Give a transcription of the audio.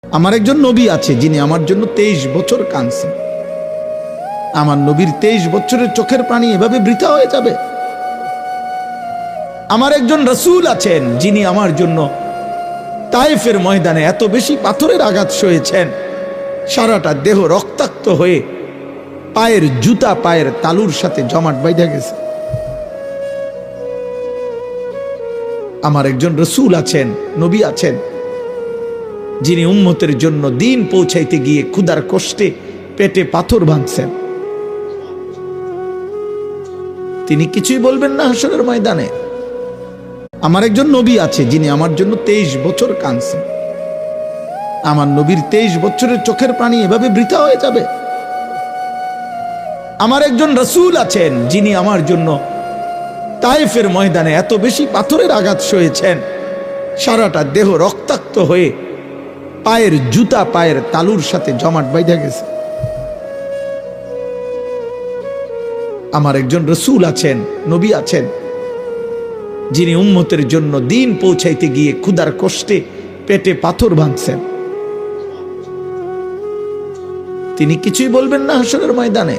আমার একজন নবী আছে যিনি আমার জন্য 23 বছর কাঁদছেন। আমার নবীর 23 বছরের চোখের পানি এভাবে বৃথা হয়ে যাবে? আমার একজন রাসূল আছেন যিনি আমার জন্য তায়েফের ময়দানে এত বেশি পাথরের আঘাত সয়েছেন, সারাটা দেহ রক্তাক্ত হয়ে পায়ের জুতা পায়ের তালুর সাথে জমাট বাইধা গেছে। আমার একজন রাসূল আছেন, নবী আছেন, যিনি উম্মতের জন্য দিন পৌঁছাইতে গিয়ে ক্ষুধার কষ্টে পেটে পাথর বাঁধছেন। তিনি কিছুই বলবেন না হাসরের ময়দানে? আমার একজন নবী আছে যিনি আমার জন্য 23 বছর কাঁদছেন। আমার নবীর 23 বছরের চোখের পানি এভাবে বৃথা হয়ে যাবে? আমার একজন রাসূল আছেন যিনি আমার জন্য তায়েফের ময়দানে এত বেশি পাথরের আঘাত সয়েছেন, সারাটা দেহ রক্তাক্ত হয়ে পায়ের জুতা পায়ের তালুর সাথে জমাট বাইধা গেছে। আমার একজন রাসূল আছেন, নবী আছেন, যিনি উম্মতের জন্য দিন পৌঁছাইতে গিয়ে ক্ষুধার কষ্টে পেটে পাথর বাঁধছেন। তিনি কিছুই বলবেন না হাসরের ময়দানে?